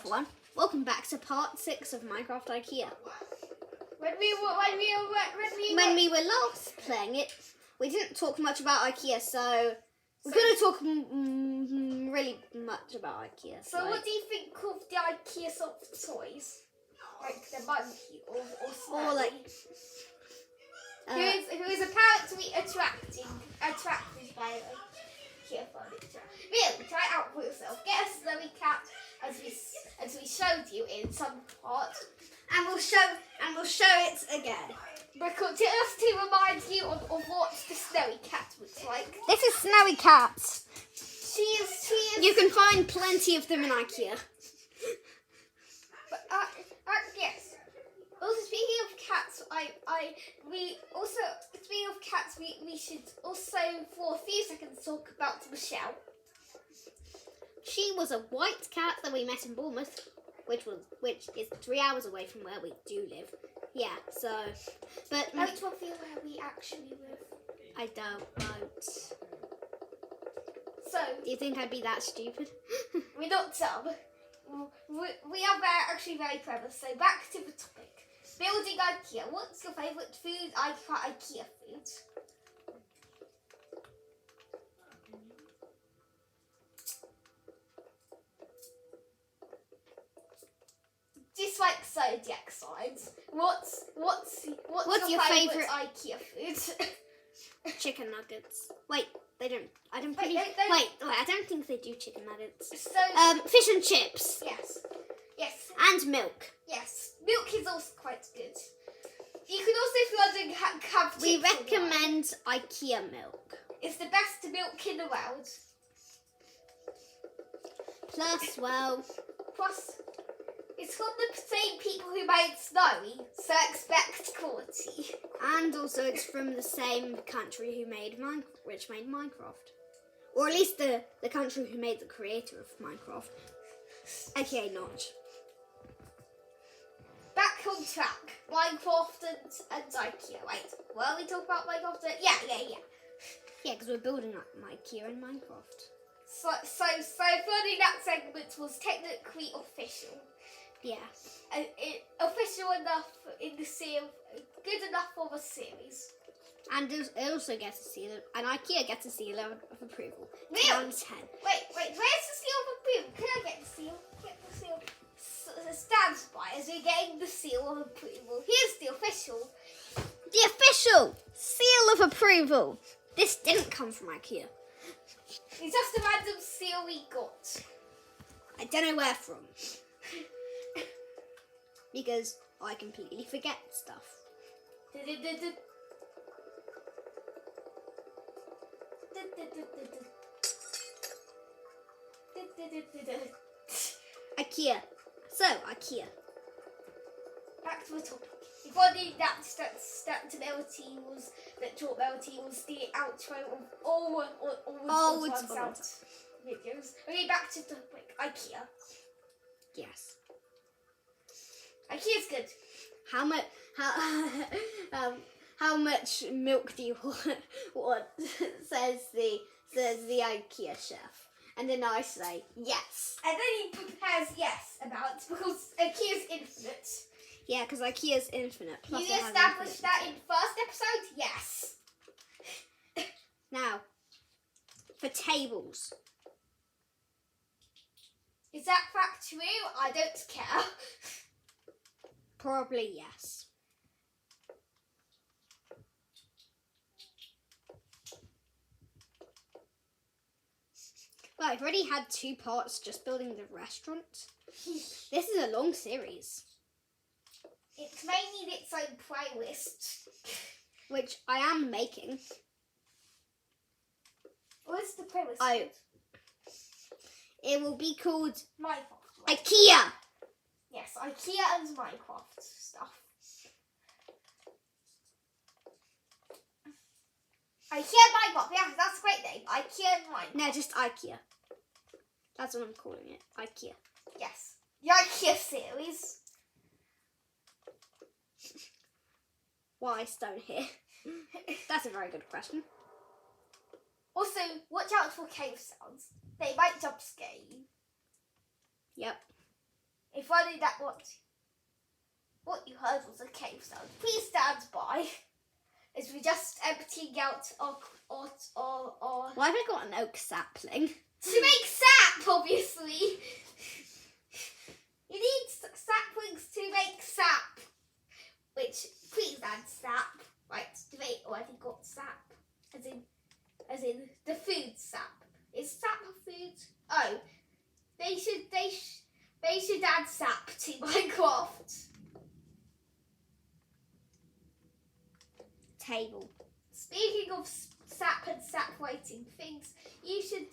everyone, welcome back to part 6 of Minecraft IKEA. When we were last playing it, we didn't talk much about IKEA, so we're going to talk really much about IKEA. So what do you think of the IKEA sort of toys? Like the monkey or Snowy? Or like... who is apparently attracted by IKEA furniture. Really, try it out for yourself. Get a snowy cat as we showed you in some part. And we'll show it again. Because just to remind you of what the snowy cat looks like. This is Snowy Cat. She is. You can find plenty of them in IKEA. But, yes. Also, speaking of cats, we should also for a few seconds talk about Michelle. She was a white cat that we met in Bournemouth, which is 3 hours away from where we do live. Yeah, so, but Don't reveal where we actually live. I don't know. So, Do you think I'd be that stupid? we're not dumb. We are actually very clever. So back to the topic. Building IKEA. What's your favourite food? IKEA food. Dislike zodiac signs. What's your favourite IKEA food? Chicken nuggets. Wait, they don't. I don't. Wait, Wait, I don't think they do chicken nuggets. So Fish and chips. yes. And milk. Yes, milk is also quite good. You can also, if you're wondering, have We chips recommend IKEA milk. It's the best milk in the world. Plus, well, Plus, it's from the same people who made Snowy, so expect quality. and also it's from the same country who made Minecraft, or at least the country who made the creator of Minecraft, aka Notch. Back on track. Minecraft and IKEA. Wait, were we talking about Minecraft? Yeah. Yeah, because we're building up IKEA in Minecraft. So funny that segment was technically official. Yeah. Official enough in the series, good enough for the series. And it also gets a seal, and IKEA gets a seal of approval. Really? 10 out of 10. Wait, where's the seal of approval? Can I get the seal? Get the seal. Stand by as we're getting the seal of approval. Here's the official. The official seal of approval. This didn't come from IKEA. It's just a random seal we got. I don't know where from. Because I completely forget stuff. IKEA. So, IKEA. Back to the topic. If I knew that melody was the outro of all sounds videos. Okay, back to the topic. IKEA. Yes. IKEA's good. How much milk do you want? says the IKEA chef. And then I say yes. And then he prepares yes amount because IKEA's infinite. Yeah, because IKEA's infinite. Plus You established that in first episode? Yes. Now, for tables. Is that fact true? I don't care. Probably yes. Well, I've already had 2 parts just building the restaurant. This is a long series. It may need its own playlist. Which I am making. What's the playlist? It will be called Minecraft. IKEA. Yes, IKEA and Minecraft stuff. IKEA and Minecraft, yeah, that's a great name. IKEA and Minecraft. No, just IKEA. That's what I'm calling it. IKEA. Yes. The IKEA series. Why stone here? That's a very good question. Also, watch out for cave sounds. They might jump scare you. Yep. if I did that, what you heard was a cave sound. Please stand by. As we just emptying out our Why have I got an oak sapling? to make sap, obviously. You need saplings to make sap. Which, please add sap. Right, debate already got sap. As in the food sap. Is sap a food? Oh, they should add sap to Minecraft. Table. Speaking of sap and sap writing things, you should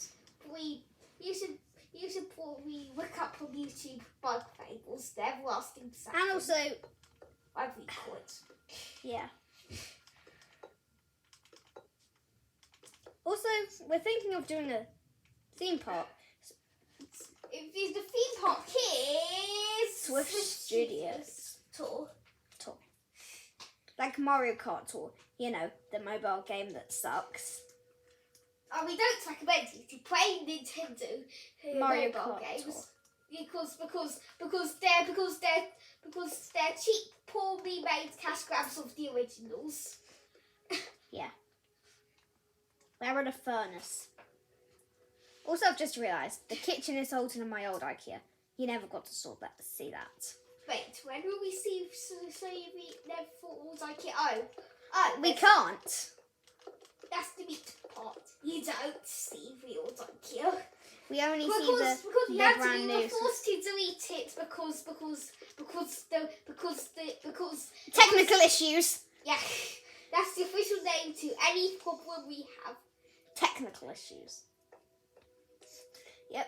probably look up on YouTube bug fables. They're everlasting sap. And also, I've recorded. yeah. Also, we're thinking of doing a theme park. If the theme park is Swift Studios tour. Like Mario Kart Tour. You know, the mobile game that sucks. And we don't recommend you to play Nintendo Mario mobile Kart games Tour. because they're cheap, poorly made cash grabs of the originals. Yeah. We're in a furnace. Also, I've just realised the kitchen is older than my old IKEA. You never got to see that. Wait, when will we see? So we never thought it was IKEA. Oh, We can't. That's the meat part. You don't see the old IKEA. We only see Because the you had to brand be new. forced to delete it because Technical issues. yeah, that's the official name to any problem we have. Technical issues. Yep.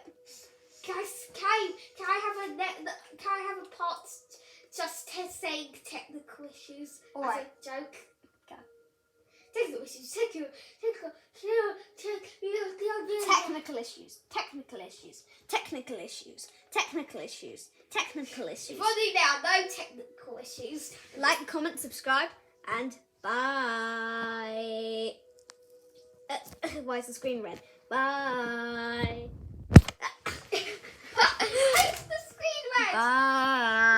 Guys, can I have a part just saying technical issues All as right. a joke? Go. Technical issues. Technical issues. Technical issues. Technical issues. Technical issues. Technical issues. Funny now, no technical issues. Like, comment, subscribe, and bye. Why is the screen red? Bye. It's the screen red. Bye.